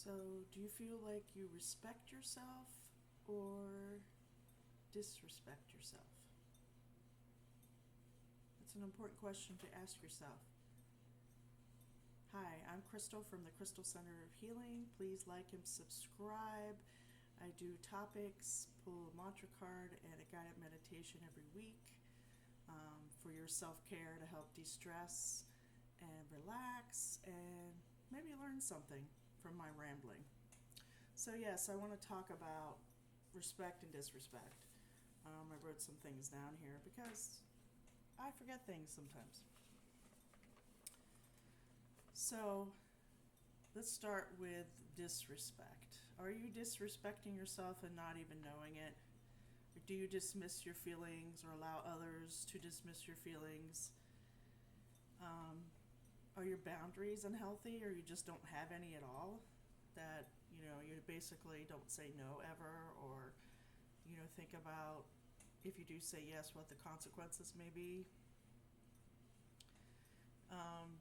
So, do you feel like you respect yourself or disrespect yourself? That's an important question to ask yourself. Hi, I'm Crystal from the Crystal Center of Healing. Please like and subscribe. I do topics, pull a mantra card, and a guided meditation every week for your self care to help de stress and relax and maybe learn something from my rambling. So, yes, I want to talk about respect and disrespect. I wrote some things down here because I forget things sometimes. So, let's start with disrespect. Are you disrespecting yourself and not even knowing it? Or do you dismiss your feelings or allow others to dismiss your feelings? Um, are your boundaries unhealthy or you just don't have any at all? That, you basically don't say no ever, or, think about if you do say yes, what the consequences may be.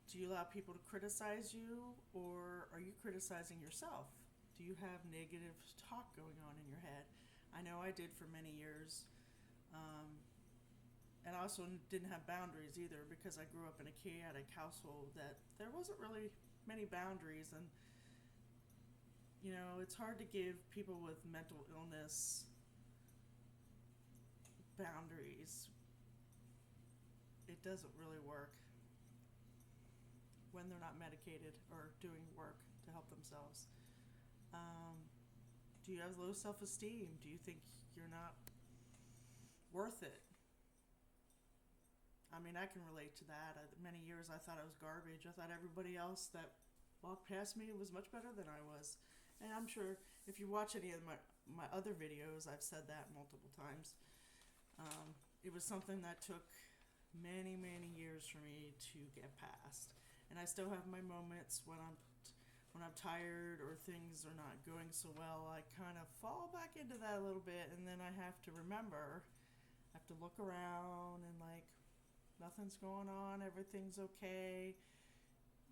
Do you allow people to criticize you, or are you criticizing yourself? Do you have negative talk going on in your head? I know I did for many years. Um, and I also didn't have boundaries either because I grew up in a chaotic household that there wasn't really many boundaries. And, it's hard to give people with mental illness boundaries. It doesn't really work when they're not medicated or doing work to help themselves. Um, do you have low self-esteem? Do you think you're not worth it? I mean, I can relate to that. Many years I thought I was garbage. I thought everybody else that walked past me was much better than I was. And I'm sure if you watch any of my other videos, I've said that multiple times. It was something that took many, many years for me to get past. And I still have my moments when I'm tired or things are not going so well. I kind of fall back into that a little bit, and then I have to remember, I have to look around and nothing's going on, everything's okay.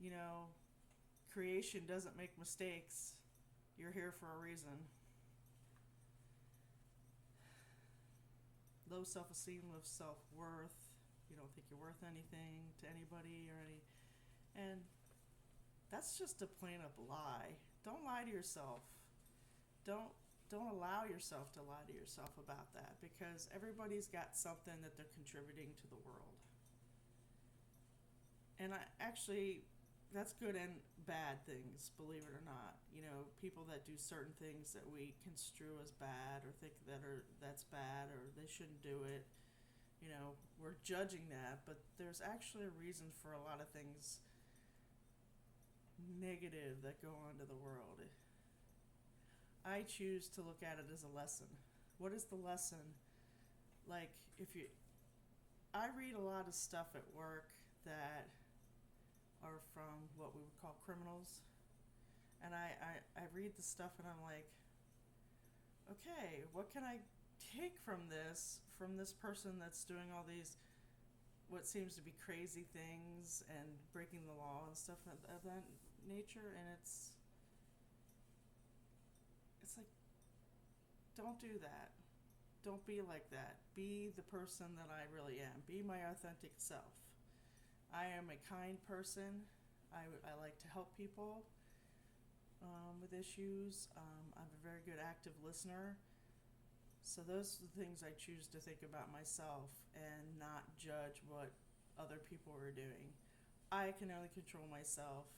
You know, creation doesn't make mistakes. You're here for a reason. Low self-esteem, low self-worth. You don't think you're worth anything to anybody or any, and that's just a plain up lie. Don't lie to yourself. Don't don't allow yourself to lie to yourself about that, because everybody's got something that they're contributing to the world. And I actually, that's good and bad things, believe it or not. People that do certain things that we construe as bad or think that's bad or they shouldn't do it. We're judging that, but there's actually a reason for a lot of things negative that go on to the world. I choose to look at it as a lesson. What is the lesson? Like, I read a lot of stuff at work that are from what we would call criminals. And I read the stuff and I'm like, okay, what can I take from this person that's doing all these, what seems to be crazy things and breaking the law and stuff of that nature? And it's like, don't do that. Don't be like that. Be the person that I really am. Be my authentic self. I am a kind person. I like to help people with issues. I'm a very good active listener. So those are the things I choose to think about myself and not judge what other people are doing. I can only control myself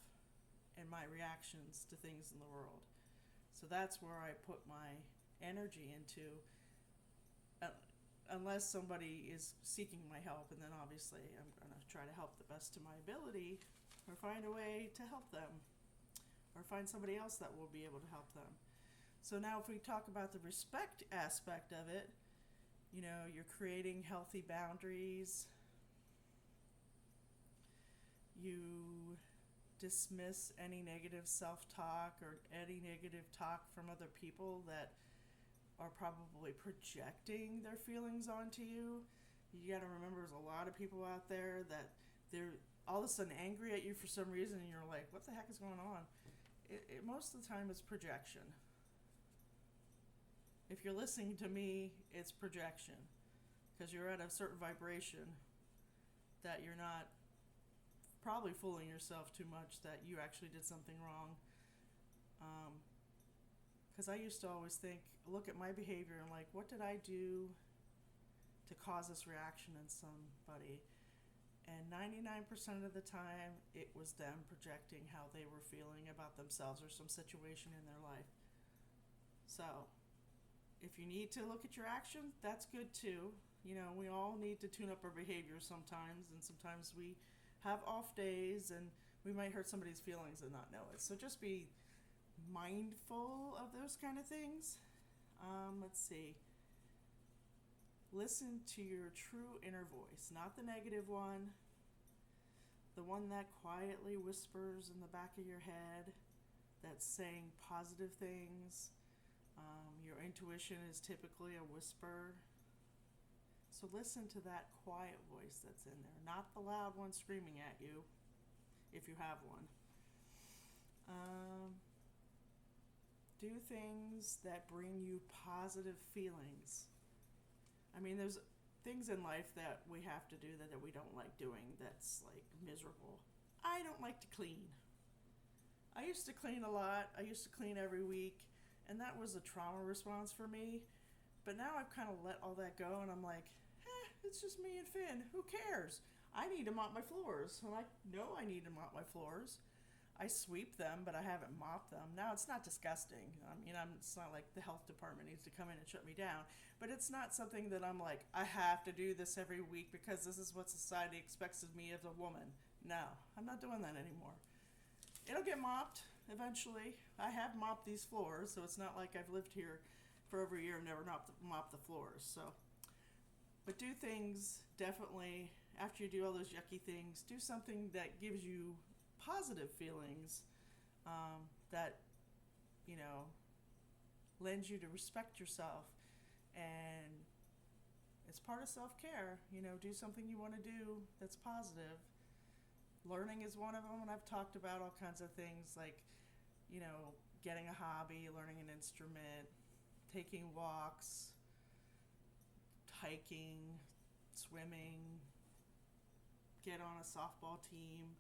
and my reactions to things in the world. So that's where I put my energy into, unless somebody is seeking my help, and then obviously I'm going to try to help the best of my ability, or find a way to help them, or find somebody else that will be able to help them. So now if we talk about the respect aspect of it, you're creating healthy boundaries. You dismiss any negative self-talk or any negative talk from other people that are probably projecting their feelings onto you. You got to remember, there's a lot of people out there that they're all of a sudden angry at you for some reason, and you're like, what the heck is going on? most of the time it's projection. If you're listening to me, it's projection because you're at a certain vibration that you're not probably fooling yourself too much that you actually did something wrong. Because I used to always look at my behavior and like, what did I do to cause this reaction in somebody? And 99% of the time, it was them projecting how they were feeling about themselves or some situation in their life. So, if you need to look at your action, that's good too. You know, we all need to tune up our behavior sometimes, and sometimes we have off days and we might hurt somebody's feelings and not know it. So just be mindful of those kind of things. Let's see. Listen to your true inner voice, not the negative one, the one that quietly whispers in the back of your head that's saying positive things. Your intuition is typically a whisper. So listen to that quiet voice that's in there, not the loud one screaming at you, if you have one. Do things that bring you positive feelings. I mean, there's things in life that we have to do that we don't like doing that's like miserable. I don't like to clean. I used to clean a lot. I used to clean every week, and that was a trauma response for me. But now I've kind of let all that go, and I'm like, it's just me and Finn. Who cares? I need to mop my floors. And I know I need to mop my floors. I sweep them, but I haven't mopped them. Now, it's not disgusting. I mean, it's not like the health department needs to come in and shut me down. But it's not something that I'm like, I have to do this every week because this is what society expects of me as a woman. No, I'm not doing that anymore. It'll get mopped eventually. I have mopped these floors, so it's not like I've lived here for over a year and never mopped the floors. So, but do things definitely, after you do all those yucky things, do something that gives you positive feelings, that, you know, lends you to respect yourself. And it's part of self-care. You know, do something you want to do that's positive. Learning is one of them, and I've talked about all kinds of things like, you know, getting a hobby, learning an instrument, taking walks, hiking, swimming, get on a softball team,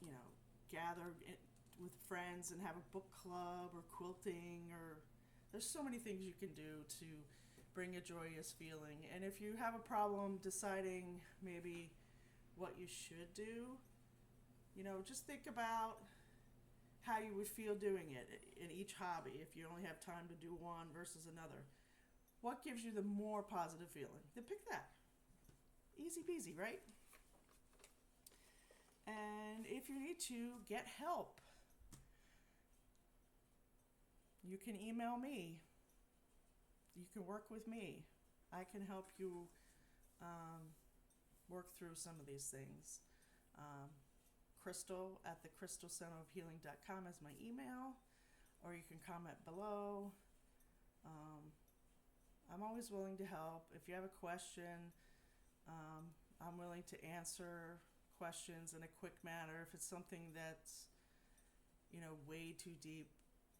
you know, gather with friends and have a book club or quilting, or there's so many things you can do to bring a joyous feeling. And if you have a problem deciding maybe what you should do, you know, just think about how you would feel doing it in each hobby if you only have time to do one versus another. What gives you the more positive feeling? Then pick that. Easy peasy, right? And if you need to, get help. You can email me. You can work with me. I can help you work through some of these things. Crystal at thecrystalcenterofhealing.com is my email, or you can comment below. I'm always willing to help. If you have a question, I'm willing to answer questions in a quick manner. If it's something that's, you know, way too deep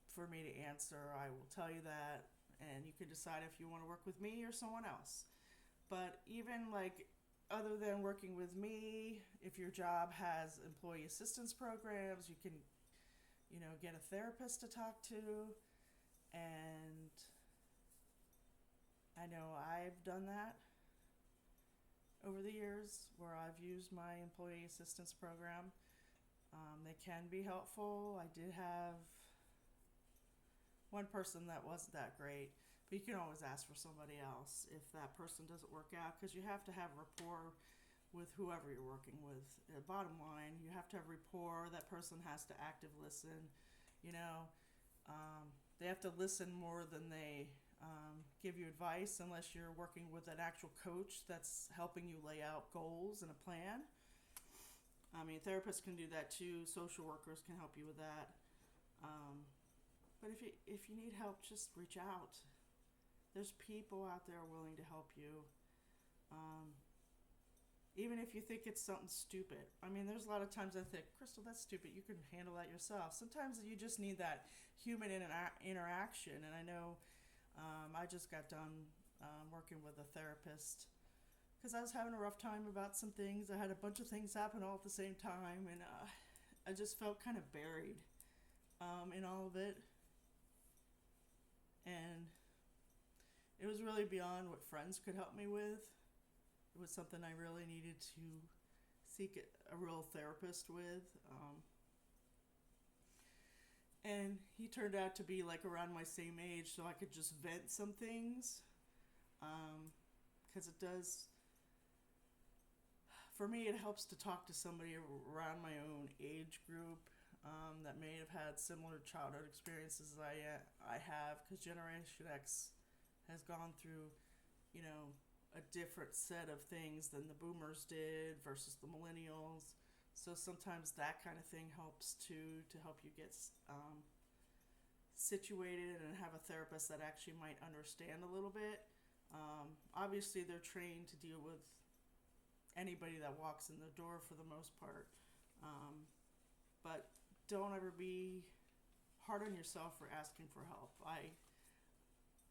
for me to answer, I will tell you that, and you can decide if you want to work with me or someone else. But even like, other than working with me, if your job has employee assistance programs, you can, you know, get a therapist to talk to. And I know I've done that over the years where I've used my employee assistance program. They can be helpful. I did have one person that wasn't that great, but you can always ask for somebody else if that person doesn't work out, because you have to have rapport with whoever you're working with. Bottom line, you have to have rapport. That person has to active listen. You know, they have to listen more than they give you advice, unless you're working with an actual coach that's helping you lay out goals and a plan. I mean, therapists can do that too. Social workers can help you with that. But if you need help, just reach out. There's people out there willing to help you. even if you think it's something stupid. I mean, there's a lot of times I think, Crystal, that's stupid. You can handle that yourself. Sometimes you just need that human interaction. And I know I just got done working with a therapist because I was having a rough time about some things. I had a bunch of things happen all at the same time, and I just felt kind of buried in all of it. And it was really beyond what friends could help me with. It was something I really needed to seek a real therapist with. And he turned out to be like around my same age, so I could just vent some things. Because it does, for me, it helps to talk to somebody around my own age group that may have had similar childhood experiences as I have, because Generation X has gone through, a different set of things than the boomers did versus the millennials. So sometimes that kind of thing helps to help you get situated and have a therapist that actually might understand a little bit. Obviously, they're trained to deal with anybody that walks in the door for the most part. But don't ever be hard on yourself for asking for help.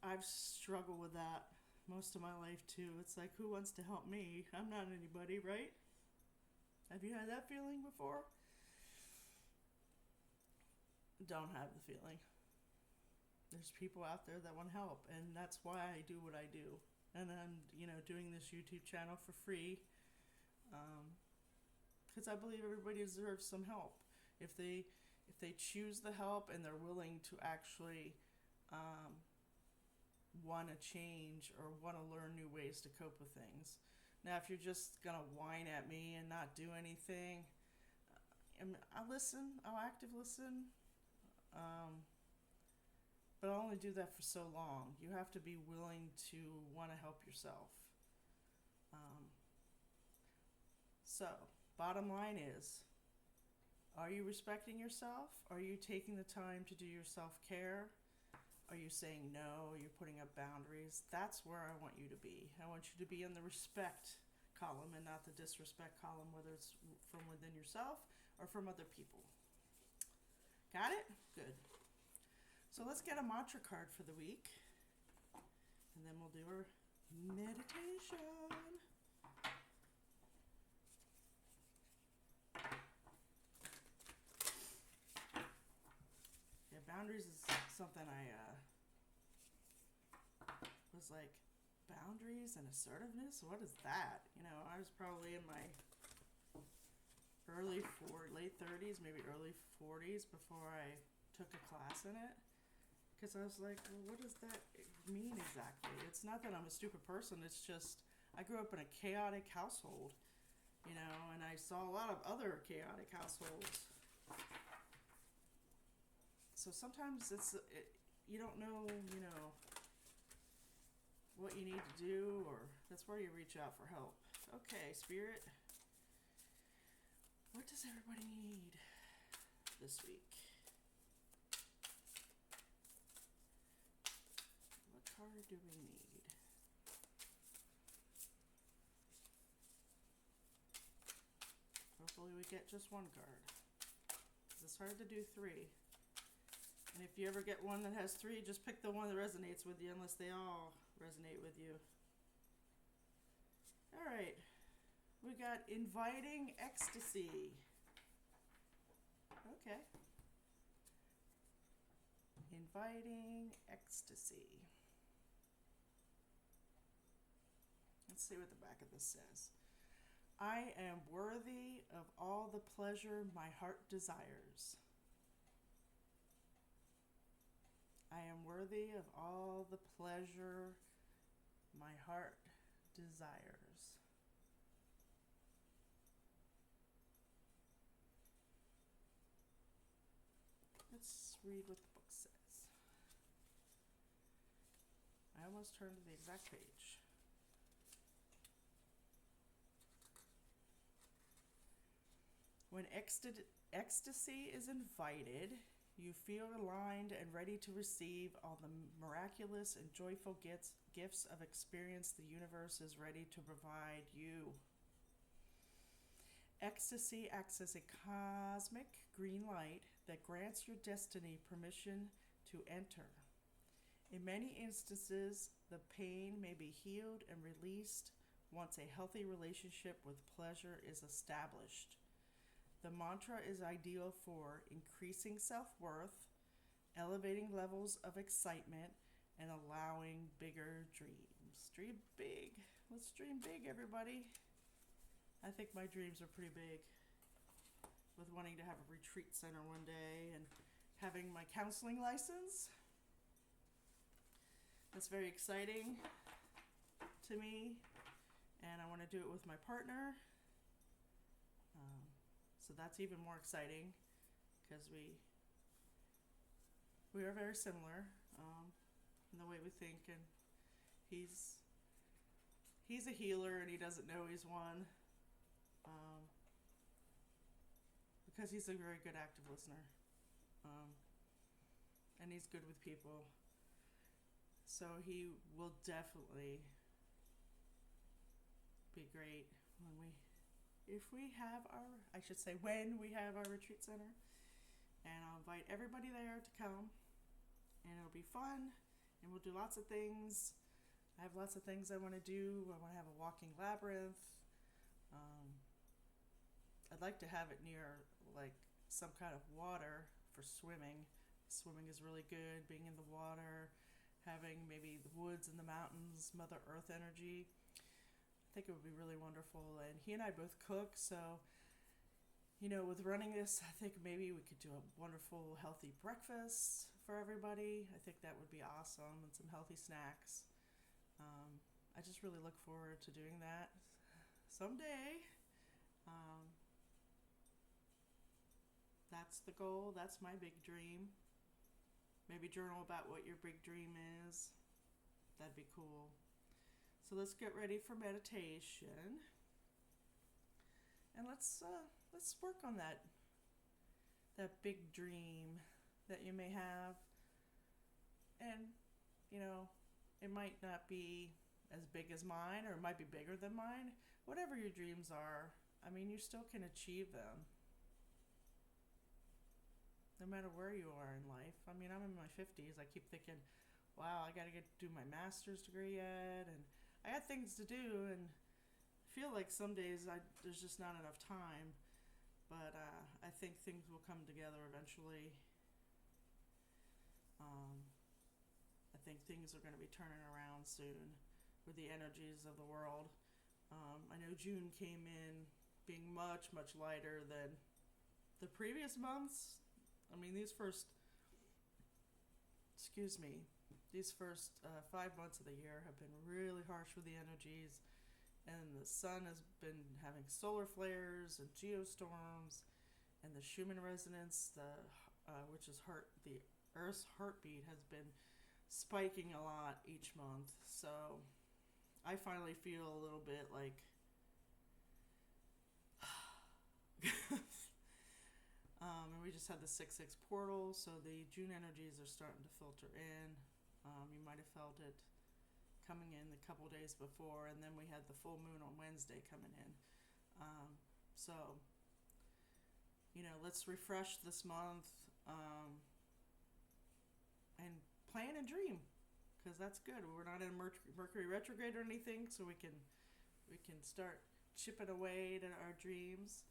I've struggled with that most of my life too. It's like, who wants to help me? I'm not anybody, right? Have you had that feeling before? Don't have the feeling. There's people out there that want help, and that's why I do what I do. And I'm, doing this YouTube channel for free, because I believe everybody deserves some help. If they choose the help and they're willing to actually want to change or want to learn new ways to cope with things. Now, if you're just gonna whine at me and not do anything, I'll listen. I'll active listen. But I'll only do that for so long. You have to be willing to want to help yourself. So, bottom line is, are you respecting yourself? Are you taking the time to do your self-care? Are you saying no? Are you putting up boundaries? That's where I want you to be. I want you to be in the respect column and not the disrespect column, whether it's from within yourself or from other people. Got it? Good. So let's get a mantra card for the week, and then we'll do our meditation. Yeah, boundaries is something I was like, boundaries and assertiveness? What is that? I was probably in my late 30s, maybe early 40s before I took a class in it. Because I was like, well, what does that mean exactly? It's not that I'm a stupid person. It's just I grew up in a chaotic household, and I saw a lot of other chaotic households. So sometimes you don't know, what you need to do, or that's where you reach out for help. Okay, Spirit, what does everybody need this week? What card do we need? Hopefully we get just one card. It's hard to do three. And if you ever get one that has three, just pick the one that resonates with you, unless they all resonate with you. All right. We got inviting ecstasy. Okay. Inviting ecstasy. Let's see what the back of this says. I am worthy of all the pleasure my heart desires. I am worthy of all the pleasure my heart desires. Let's read what the book says. I almost turned to the exact page. When ecstasy is invited, you feel aligned and ready to receive all the miraculous and joyful gifts of experience the universe is ready to provide you. Ecstasy acts as a cosmic green light that grants your destiny permission to enter. In many instances, the pain may be healed and released once a healthy relationship with pleasure is established. The mantra is ideal for increasing self worth, elevating levels of excitement, and allowing bigger dreams. Dream big. Let's dream big, everybody. I think my dreams are pretty big, with wanting to have a retreat center one day and having my counseling license. That's very exciting to me, and I want to do it with my partner. So that's even more exciting because we are very similar in the way we think, and he's a healer and he doesn't know he's one. Because he's a very good active listener. And he's good with people. So he will definitely be great when we have our retreat center. And I'll invite everybody there to come. And it'll be fun. And we'll do lots of things. I have lots of things I want to do. I want to have a walking labyrinth. I'd like to have it near like some kind of water for swimming. Swimming is really good, being in the water, having maybe the woods and the mountains, Mother Earth energy. I think it would be really wonderful. And he and I both cook, so with running this, I think maybe we could do a wonderful healthy breakfast for everybody. I think that would be awesome, and some healthy snacks. I just really look forward to doing that someday. That's the goal. That's my big dream. Maybe journal about what your big dream is. That'd be cool. So let's get ready for meditation. And let's work on that big dream that you may have. And, it might not be as big as mine, or it might be bigger than mine. Whatever your dreams are, you still can achieve them. No matter where you are in life. I'm in my 50s. I keep thinking, wow, I got to do my master's degree yet, and I got things to do, and I feel like some days there's just not enough time, but I think things will come together eventually. I think things are going to be turning around soon with the energies of the world. I know June came in being much, much lighter than the previous months. These first 5 months of the year have been really harsh with the energies, and the sun has been having solar flares and geostorms, and the Schumann resonance, which is the Earth's heartbeat, has been spiking a lot each month. So I finally feel a little bit like and we just had the 6/6 portal, so the June energies are starting to filter in. You might have felt it coming in a couple days before, and then we had the full moon on Wednesday coming in. So, let's refresh this month and plan and dream, because that's good. We're not in Mercury retrograde or anything, so we can start chipping away at our dreams.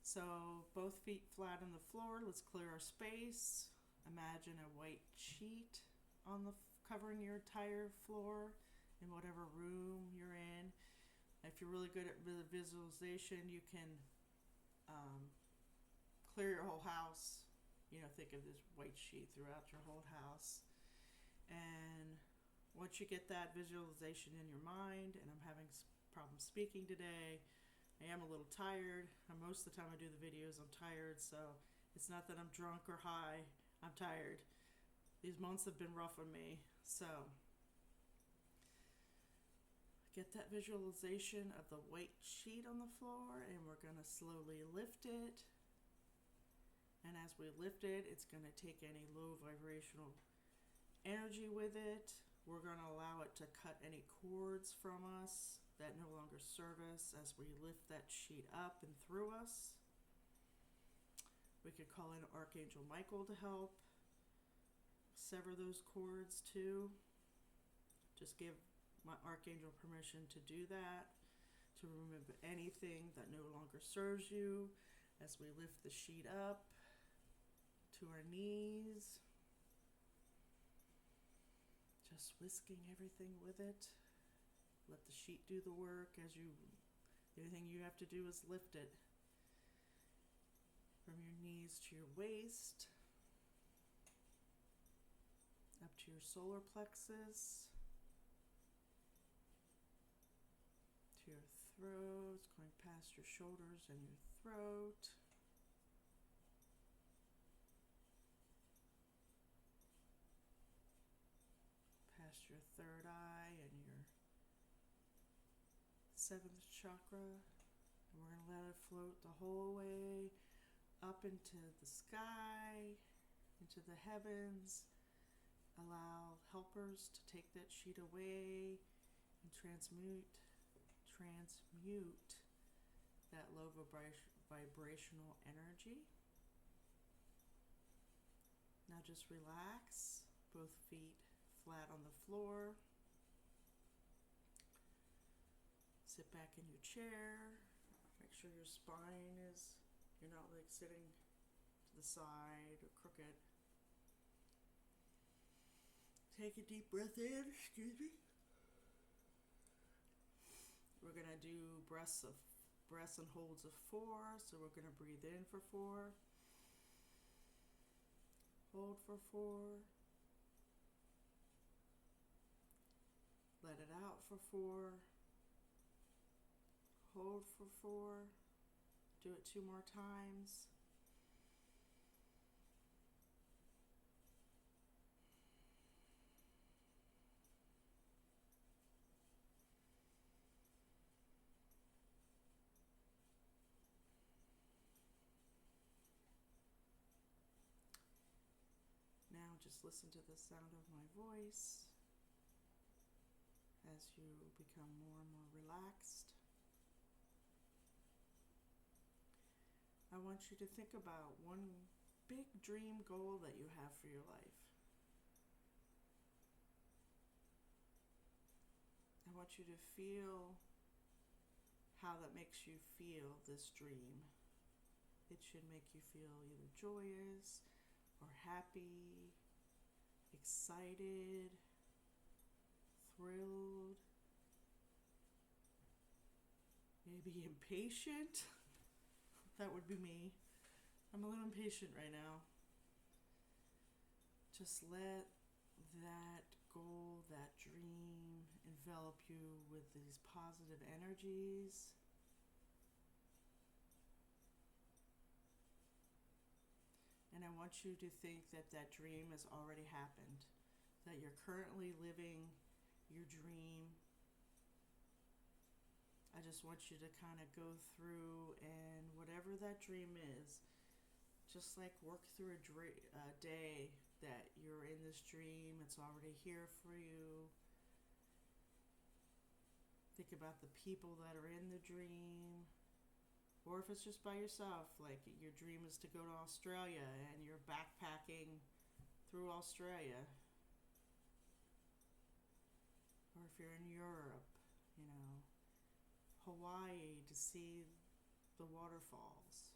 So both feet flat on the floor. Let's clear our space. Imagine a white sheet covering your entire floor in whatever room you're in. If you're really good at visualization, you can clear your whole house. Think of this white sheet throughout your whole house. And once you get that visualization in your mind, and I'm having problems speaking today, I am a little tired. Most of the time I do the videos, I'm tired, so it's not that I'm drunk or high. I'm tired. These months have been rough on me. So get that visualization of the white sheet on the floor, and we're going to slowly lift it. And as we lift it, it's going to take any low vibrational energy with it. We're going to allow it to cut any cords from us that no longer serve us as we lift that sheet up and through us. We could call in Archangel Michael to help sever those cords too. Just give my Archangel permission to do that, to remove anything that no longer serves you as we lift the sheet up to our knees. Just whisking everything with it. Let the sheet do the work as you, the only thing you have to do is lift it from your knees to your waist, up to your solar plexus, to your throat, going past your shoulders and your throat. Past your third eye and your seventh chakra. And we're going to let it float the whole way up into the sky, into the heavens. Allow helpers to take that sheet away and transmute that low vibrational energy. Now just relax, both feet flat on the floor. Sit back in your chair. Make sure your spine is, you're not like sitting to the side or crooked. Take a deep breath in, excuse me. We're gonna do breaths and holds of 4. So we're gonna breathe in for 4. Hold for 4. Let it out for 4. Hold for 4. Do it 2 more times. Now just listen to the sound of my voice as you become more and more relaxed. I want you to think about one big dream goal that you have for your life. I want you to feel how that makes you feel, this dream. It should make you feel either joyous or happy, excited, thrilled, maybe impatient. That would be me. I'm a little impatient right now. Just let that goal, that dream, envelop you with these positive energies. And I want you to think that that dream has already happened, that you're currently living your dream. I just want you to kind of go through and whatever that dream is, just like work through a day that you're in this dream. It's already here for you. Think about the people that are in the dream. Or if it's just by yourself, like your dream is to go to Australia and you're backpacking through Australia. Or if you're in Europe, you know, Hawaii to see the waterfalls.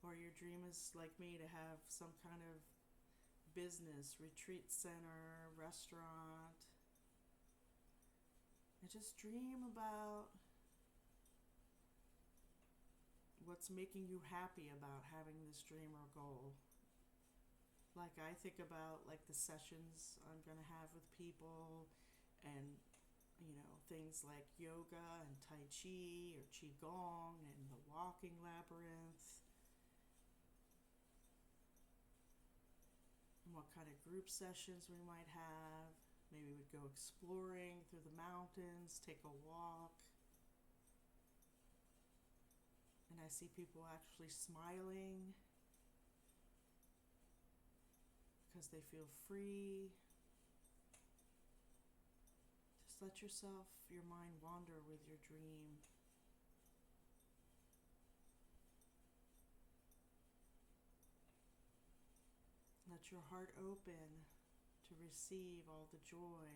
Or your dream is like me to have some kind of business, retreat center, restaurant. And just dream about what's making you happy about having this dream or goal. Like I think about like the sessions I'm going to have with people and you know, things like yoga and Tai Chi or Qigong and the walking labyrinth. And what kind of group sessions we might have. Maybe we'd go exploring through the mountains, take a walk. And I see people actually smiling because they feel free. Just let your mind wander with your dream. Let your heart open to receive all the joy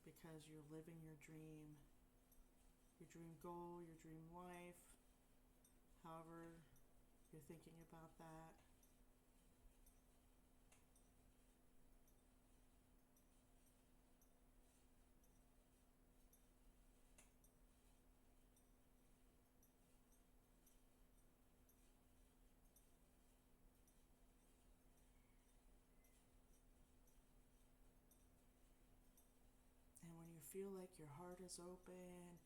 because you're living your dream goal, your dream life, however you're thinking about that. And when you feel like your heart is open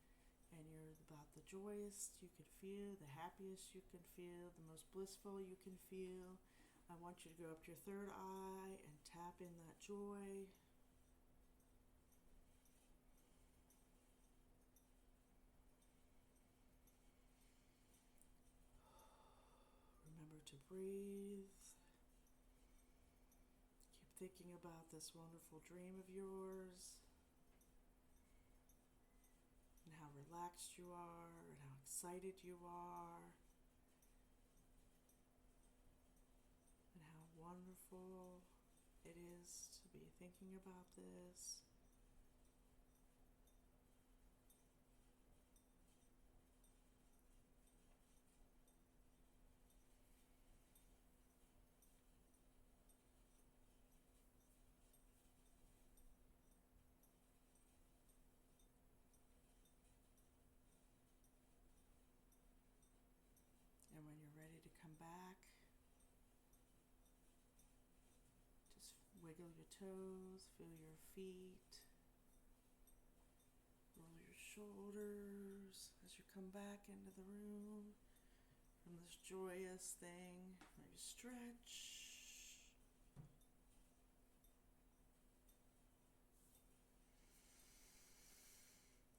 and you're about the joyous you can feel, the happiest you can feel, the most blissful you can feel, I want you to go up to your third eye and tap in that joy. Remember to breathe. Keep thinking about this wonderful dream of yours, and how relaxed you are, and how excited you are, and how wonderful it is to be thinking about this. And when you're ready to come back, just wiggle your toes, feel your feet, roll your shoulders as you come back into the room from this joyous thing. Maybe stretch.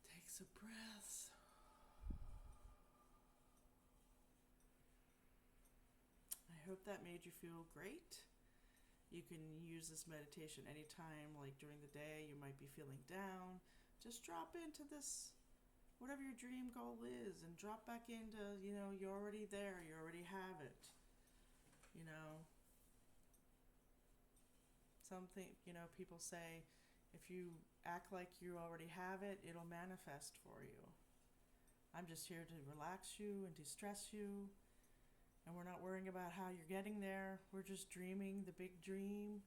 Take some breaths. I hope that made you feel great. You can use this meditation anytime, like during the day you might be feeling down. Just drop into this, whatever your dream goal is, and drop back into, you're already there, you already have it. People say if you act like you already have it, it'll manifest for you. I'm just here to relax you and de-stress you. And we're not worrying about how you're getting there. We're just dreaming the big dream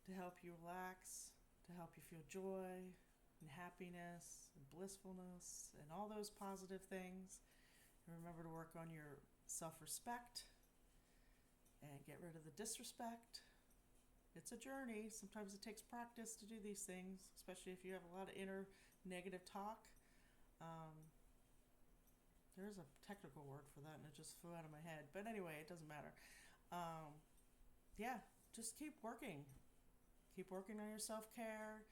to help you relax, to help you feel joy and happiness and blissfulness and all those positive things. And remember to work on your self-respect and get rid of the disrespect. It's a journey. Sometimes it takes practice to do these things, especially if you have a lot of inner negative talk. There's a technical word for that, and it just flew out of my head. But anyway, it doesn't matter. Just keep working. Keep working on your self-care.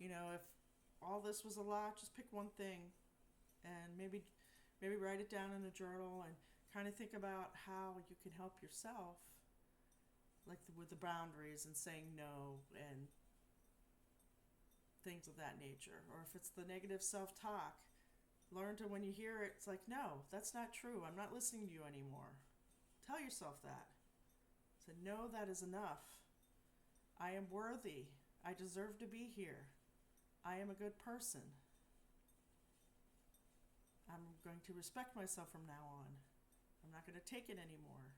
If all this was a lot, just pick one thing, and maybe write it down in a journal and kind of think about how you can help yourself, like with the boundaries and saying no and things of that nature. Or if it's the negative self-talk, learn to, when you hear it, it's like, no, that's not true. I'm not listening to you anymore. Tell yourself that. So no, that is enough. I am worthy. I deserve to be here. I am a good person. I'm going to respect myself from now on. I'm not going to take it anymore.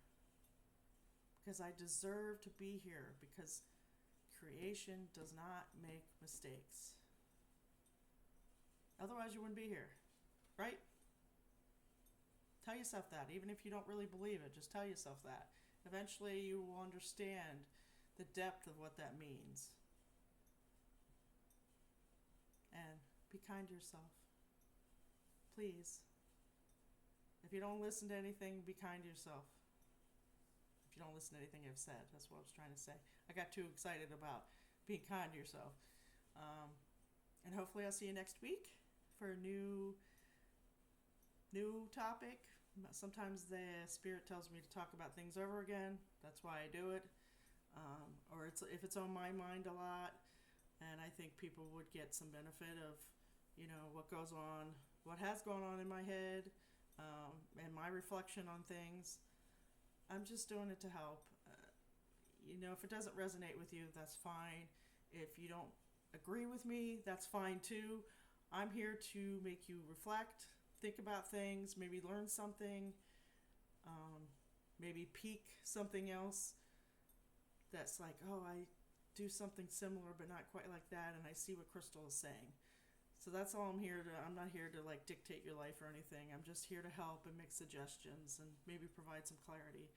Because I deserve to be here. Because creation does not make mistakes. Otherwise, you wouldn't be here. Right? Tell yourself that, even if you don't really believe it, just tell yourself that. Eventually you will understand the depth of what that means. And be kind to yourself. Please. If you don't listen to anything, be kind to yourself. If you don't listen to anything I've said, that's what I was trying to say. I got too excited about being kind to yourself. And hopefully I'll see you next week for a new topic. Sometimes the spirit tells me to talk about things over again. That's why I do it. or if it's on my mind a lot, and I think people would get some benefit of, what goes on, what has gone on in my head, and my reflection on things. I'm just doing it to help. If it doesn't resonate with you, that's fine. If you don't agree with me, that's fine too. I'm here to make you reflect, think about things, maybe learn something, maybe peek something else that's like, oh, I do something similar but not quite like that, and I see what Crystal is saying. So that's all I'm not here to like dictate your life or anything. I'm just here to help and make suggestions and maybe provide some clarity.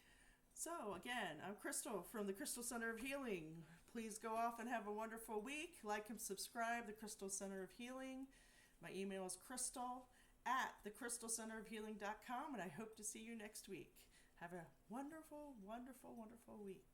So again, I'm Crystal from the Crystal Center of Healing. Please go off and have a wonderful week. Like and subscribe to the Crystal Center of Healing. My email is crystal@thecrystalcenterofhealing.com, and I hope to see you next week. Have a wonderful, wonderful, wonderful week.